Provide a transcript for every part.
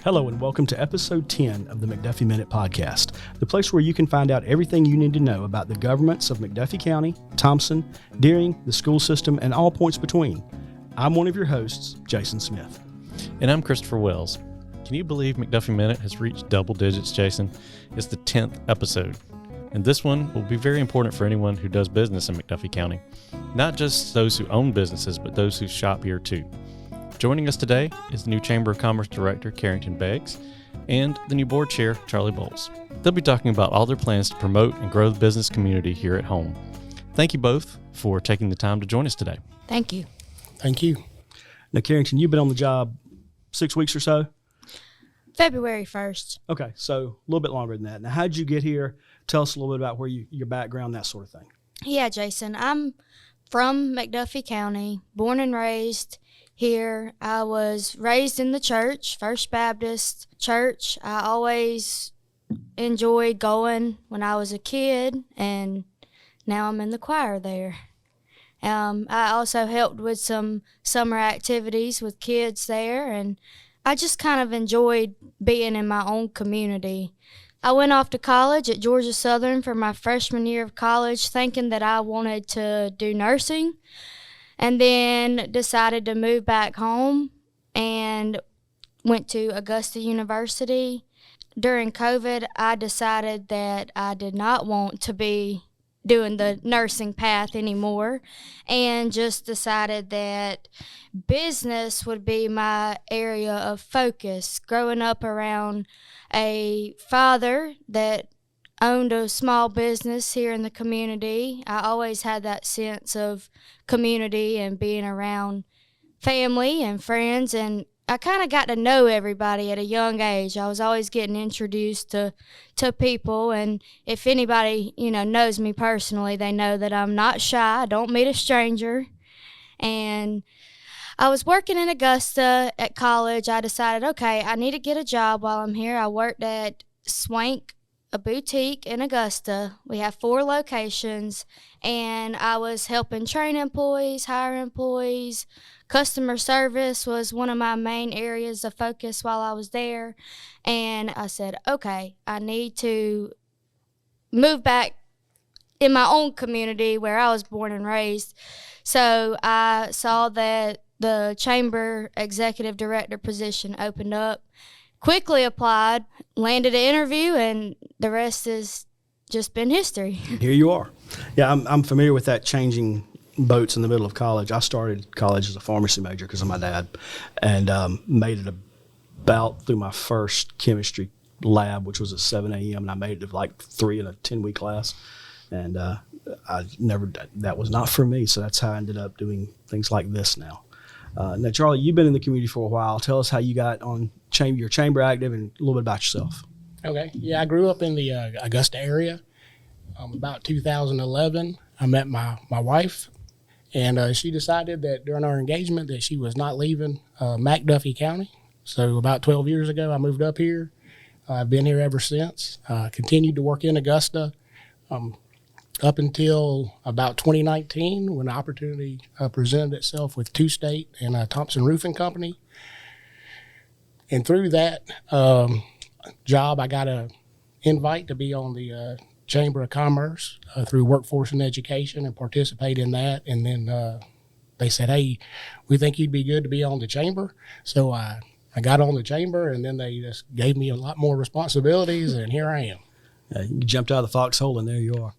Hello and welcome to episode 10 of the McDuffie Minute Podcast, the place where you can find out everything you need to know about the governments of McDuffie County, Thomson, Deering, the school system, and all points between. I'm one of your hosts, Jason Smith. And I'm Christopher Wells. Can you believe McDuffie Minute has reached double digits, Jason? It's the 10th episode. And this one will be very important for anyone who does business in McDuffie County. Not just those who own businesses, but those who shop here too. Joining us today is the new Chamber of Commerce Director, Carrington and the new Board Chair, Charlie Bowles. They'll be talking about all their plans to promote and grow the business community here at home. Thank you both for taking the time to join us today. Thank you. Thank you. Now, Carrington, you've been on the job 6 weeks or so? February 1st. Okay, so a little bit longer than that. Now, how'd you get here? Tell us a little bit about where your background, that sort of thing. Yeah, Jason, I'm from McDuffie County, born and raised here. I was raised in the church, First Baptist Church. I always enjoyed going when I was a kid, and now I'm in the choir there. I also helped with some summer activities with kids there, and I just kind of enjoyed being in my own community. I went off to college at Georgia Southern for my freshman year of college, thinking that I wanted to do nursing, and then decided to move back home and went to Augusta University. During COVID, I decided that I did not want to be doing the nursing path anymore, and just decided that business would be my area of focus. Growing up around a father that owned a small business here in the community, I always had that sense of community and being around family and friends, and I kind of got to know everybody at a young age. I was always getting introduced to people, and if anybody, knows me personally, they know that I'm not shy. I don't meet a stranger. And I was working in Augusta at college. I decided, okay, I need to get a job while I'm here. I worked at Swank, a boutique in Augusta. We have 4 locations, and I was helping train employees, hire employees. Customer service was one of my main areas of focus while I was there. And I said, okay, I need to move back in my own community where I was born and raised. So I saw that the Chamber Executive Director position opened up, quickly applied, landed an interview, and the rest has just been history. Here you are. Yeah, I'm familiar with that changing boats in the middle of college. I started college as a pharmacy major because of my dad, and made it about through my first chemistry lab, which was at 7 a.m., and I made it to like 3 in a 10-week class. And that was not for me, so that's how I ended up doing things like this now. Now, Charlie, you've been in the community for a while. Tell us how you got on your chamber active and a little bit about yourself. Okay. Yeah, I grew up in the Augusta area. About 2011, I met my wife, and she decided that during our engagement that she was not leaving McDuffie County. So about 12 years ago, I moved up here. I've been here ever since. Continued to work in Augusta up until about 2019, when the opportunity presented itself with Two State and Thompson Roofing Company. And through that job, I got an invite to be on the Chamber of Commerce through Workforce and Education and participate in that. And then they said, hey, we think you'd be good to be on the Chamber. So I got on the Chamber, and then they just gave me a lot more responsibilities, and here I am. You jumped out of the foxhole, and there you are.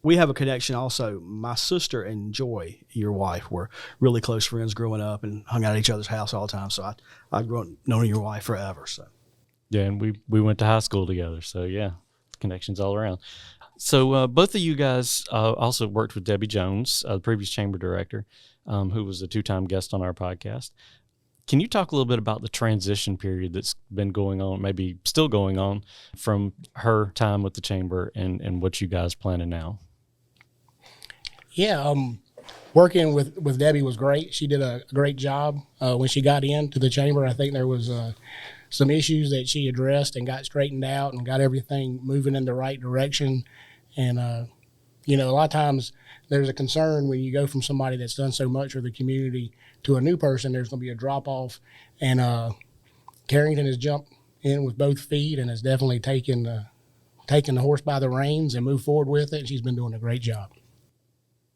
We have a connection also. My sister and Joy, your wife, were really close friends growing up and hung out at each other's house all the time. So I've known your wife forever. So Yeah, and we went to high school together. So, yeah, connections all around. So both of you guys also worked with Debbie Jones, the previous chamber director, who was a 2-time guest on our podcast. Can you talk a little bit about the transition period that's been going on, maybe still going on, from her time with the chamber and what you guys planning now? Yeah, working with Debbie was great. She did a great job when she got into the chamber. I think there was some issues that she addressed and got straightened out and got everything moving in the right direction. And, a lot of times there's a concern when you go from somebody that's done so much for the community to a new person, there's going to be a drop-off. And Carrington has jumped in with both feet and has definitely taken the horse by the reins and moved forward with it. And she's been doing a great job.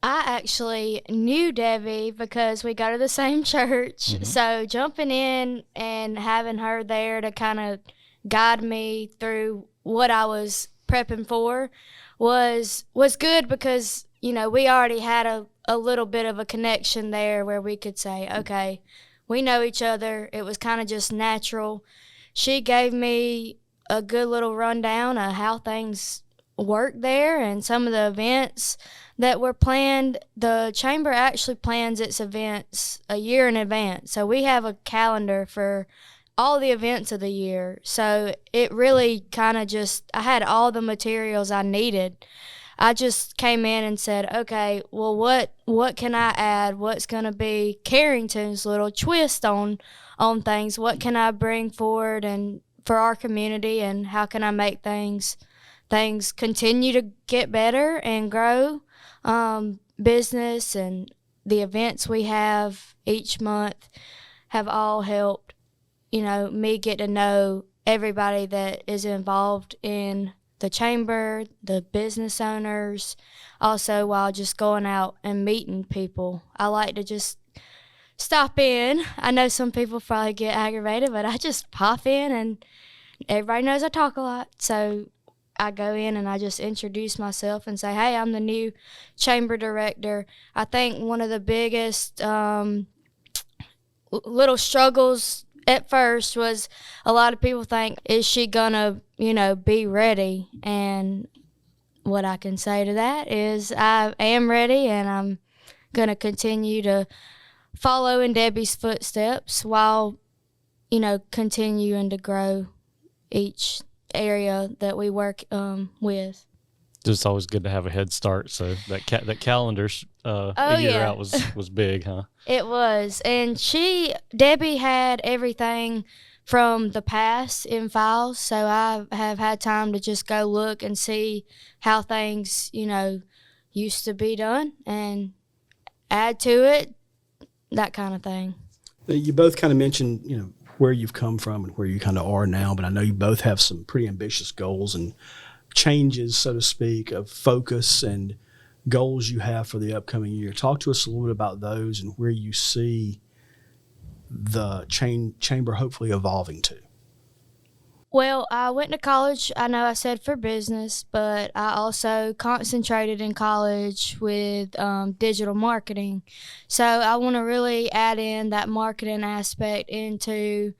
I actually knew Debbie because we go to the same church. Mm-hmm. So jumping in and having her there to kind of guide me through what I was prepping for was good because, you know, we already had a little bit of a connection there where we could say, okay, we know each other. It was kind of just natural. She gave me a good little rundown of how things work there and some of the events that were planned. The chamber actually plans its events a year in advance. So we have a calendar for all the events of the year. So it really kind of just, I had all the materials I needed. I just came in and said, okay, well, what can I add? What's going to be Carrington's little twist on things? What can I bring forward and for our community, and how can I make things continue to get better and grow? Business and the events we have each month have all helped, you know, me get to know everybody that is involved in the chamber, the business owners, also while just going out and meeting people. I like to just stop in. I know some people probably get aggravated, but I just pop in, and everybody knows I talk a lot. So I go in and I just introduce myself and say, hey, I'm the new chamber director. I think one of the biggest little struggles at first was a lot of people think, is she gonna, you know, be ready? And what I can say to that is I am ready, and I'm gonna continue to follow in Debbie's footsteps while, you know, continuing to grow each area that we work with. It's always good to have a head start. So that calendar a year out was big, huh? It was. And Debbie had everything from the past in files, so I have had time to just go look and see how things, you know, used to be done and add to it, that kind of thing. You both kind of mentioned, you know, where you've come from and where you kind of are now, but I know you both have some pretty ambitious goals and changes, so to speak, of focus and goals you have for the upcoming year. Talk to us a little bit about those and where you see the chamber hopefully evolving to. Well, I went to college, I know I said for business, but I also concentrated in college with digital marketing. So I want to really add in that marketing aspect into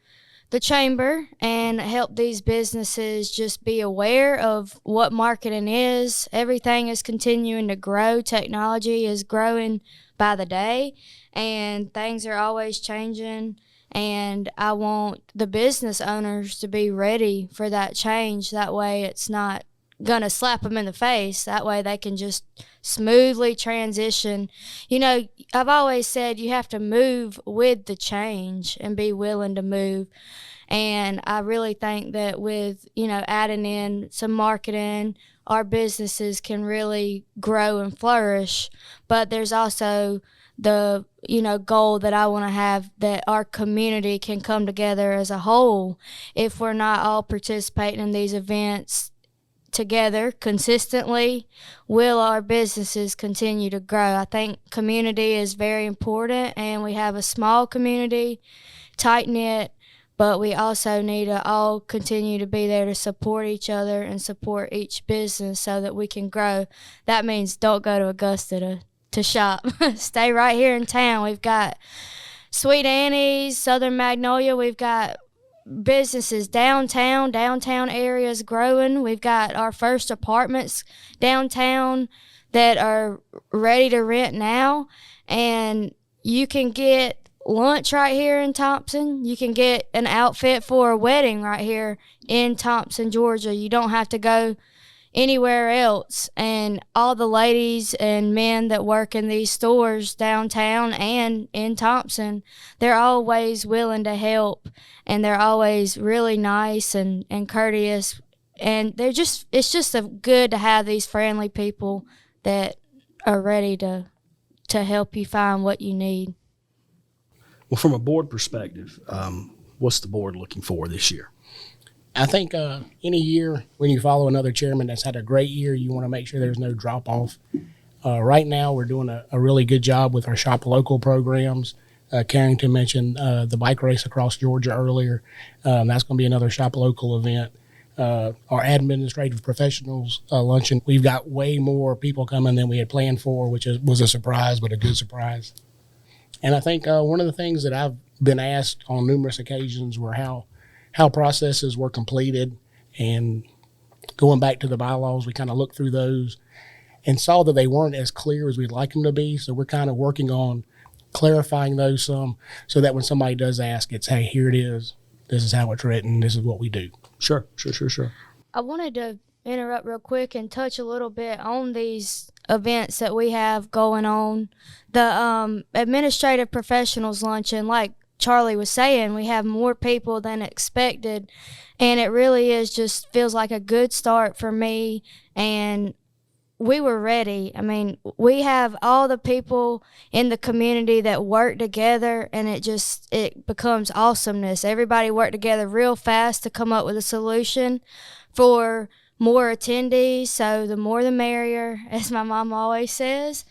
the chamber and help these businesses just be aware of what marketing is. Everything is continuing to grow. Technology is growing by the day, and things are always changing. And I want the business owners to be ready for that change. That way it's not going to slap them in the face. That way they can just smoothly transition. You know, I've always said you have to move with the change and be willing to move. And I really think that with, you know, adding in some marketing, our businesses can really grow and flourish. But there's also the, you know, goal that I want to have, that our community can come together as a whole. If we're not all participating in these events together consistently, will our businesses continue to grow? I think community is very important, and we have a small community, tight-knit, but we also need to all continue to be there to support each other and support each business so that we can grow. That means don't go to Augusta to shop. Stay right here in town. We've got Sweet Annie's, Southern Magnolia. We've got businesses downtown areas growing. We've got our first apartments downtown that are ready to rent now. And you can get lunch right here in Thompson. You can get an outfit for a wedding right here in Thompson, Georgia. You don't have to go anywhere else. And all the ladies and men that work in these stores downtown and in Thompson, they're always willing to help, and they're always really nice and courteous. And it's just good to have these friendly people that are ready to help you find what you need. Well, from a board perspective, what's the board looking for this year? I think any year when you follow another chairman that's had a great year, you want to make sure there's no drop off. Right now, we're doing a really good job with our Shop Local programs. Carrington mentioned the bike race across Georgia earlier. That's going to be another Shop Local event. Our administrative professionals luncheon, we've got way more people coming than we had planned for, which was a surprise, but a good surprise. And I think one of the things that I've been asked on numerous occasions were how processes were completed. And going back to the bylaws, we kind of looked through those and saw that they weren't as clear as we'd like them to be. So we're kind of working on clarifying those some so that when somebody does ask, it's, hey, here it is. This is how it's written. This is what we do. Sure. I wanted to interrupt real quick and touch a little bit on these events that we have going on. The administrative professionals luncheon, like Charlie was saying, we have more people than expected, and it really is just feels like a good start for me, and we were ready. I mean, we have all the people in the community that work together, and it becomes awesomeness. Everybody worked together real fast to come up with a solution for more attendees, so the more the merrier, as my mom always says.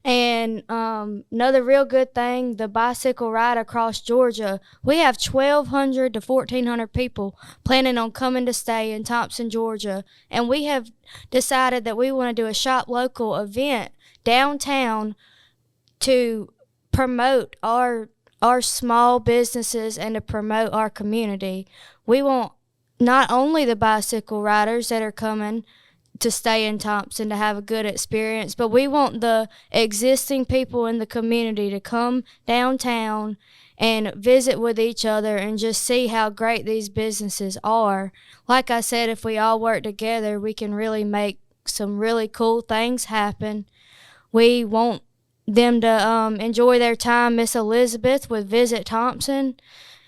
And another real good thing, the bicycle ride across Georgia, we have 1,200 to 1,400 people planning on coming to stay in Thomson, Georgia. And we have decided that we want to do a Shop Local event downtown to promote our small businesses and to promote our community. We want not only the bicycle riders that are coming to stay in Thomson to have a good experience, but we want the existing people in the community to come downtown and visit with each other and just see how great these businesses are. Like I said, if we all work together, we can really make some really cool things happen. We want them to enjoy their time. Miss Elizabeth with Visit Thomson,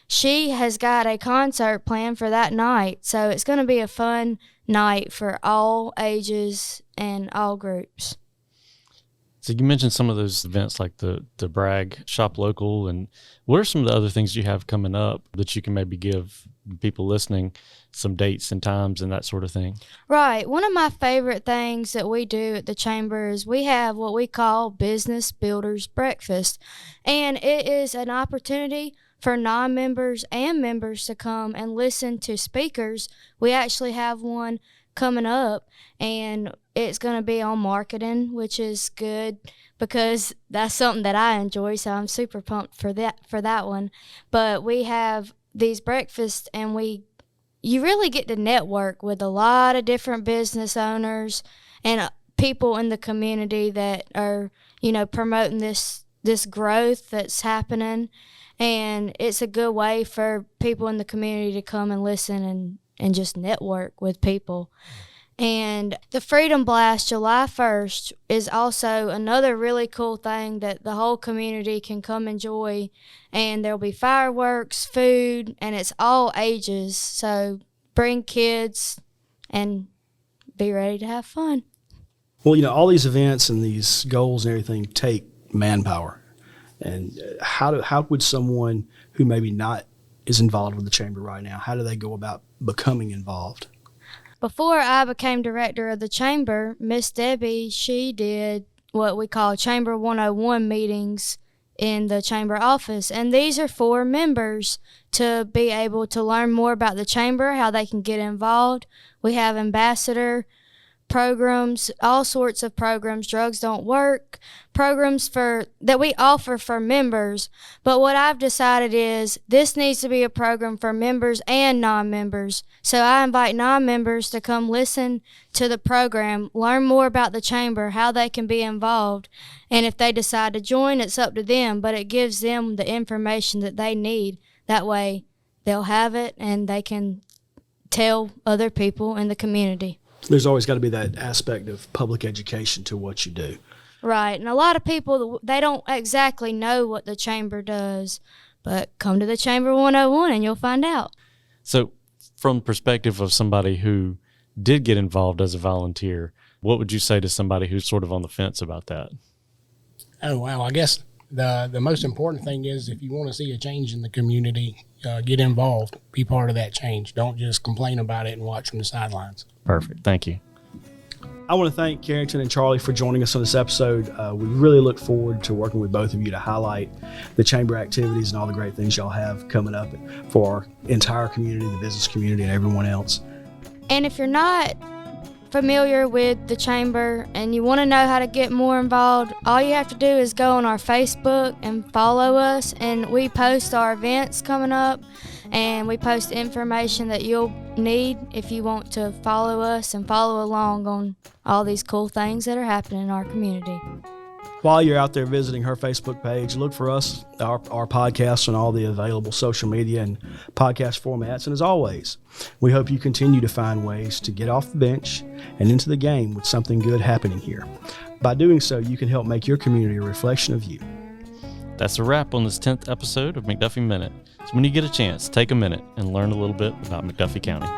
she has got a concert planned for that night, so it's going to be a fun night for all ages and all groups. So you mentioned some of those events like the Bragg Shop Local, and what are some of the other things you have coming up that you can maybe give people listening some dates and times and that sort of thing? Right. One of my favorite things that we do at the Chamber is we have what we call Business Builders Breakfast, and it is an opportunity for non-members and members to come and listen to speakers. We actually have one coming up, and it's going to be on marketing, which is good because that's something that I enjoy, so I'm super pumped for that one. But we have these breakfasts, and you really get to network with a lot of different business owners and people in the community that are, promoting this growth that's happening. And it's a good way for people in the community to come and listen and just network with people. And the Freedom Blast July 1st is also another really cool thing that the whole community can come enjoy. And there'll be fireworks, food, and it's all ages. So bring kids and be ready to have fun. Well, all these events and these goals and everything take manpower. And how would someone who maybe not is involved with the Chamber right now, how do they go about becoming involved? Before I became director of the Chamber, Miss Debbie, she did what we call Chamber 101 meetings in the Chamber office. And these are for members to be able to learn more about the Chamber, how they can get involved. We have ambassador programs, all sorts of programs, Drugs Don't Work, programs that we offer for members. But what I've decided is this needs to be a program for members and non-members. So I invite non-members to come listen to the program, learn more about the Chamber, how they can be involved. And if they decide to join, it's up to them, but it gives them the information that they need. That way they'll have it and they can tell other people in the community. There's always got to be that aspect of public education to what you do. Right. And a lot of people, they don't exactly know what the Chamber does, but come to the Chamber 101 and you'll find out. So from the perspective of somebody who did get involved as a volunteer, what would you say to somebody who's sort of on the fence about that? Oh, wow. I guess The most important thing is if you want to see a change in the community, get involved, be part of that change. Don't just complain about it and watch from the sidelines. Perfect. Thank you. I want to thank Carrington and Charlie for joining us on this episode. We really look forward to working with both of you to highlight the chamber activities and all the great things y'all have coming up for our entire community, the business community, and everyone else. And if you're not familiar with the chamber and you want to know how to get more involved, all you have to do is go on our Facebook and follow us, and we post our events coming up, and we post information that you'll need if you want to follow us and follow along on all these cool things that are happening in our community. While you're out there visiting her Facebook page, look for us, our podcasts, on all the available social media and podcast formats. And as always, we hope you continue to find ways to get off the bench and into the game with something good happening here. By doing so, you can help make your community a reflection of you. That's a wrap on this 10th episode of McDuffie Minute. So when you get a chance, take a minute and learn a little bit about McDuffie County.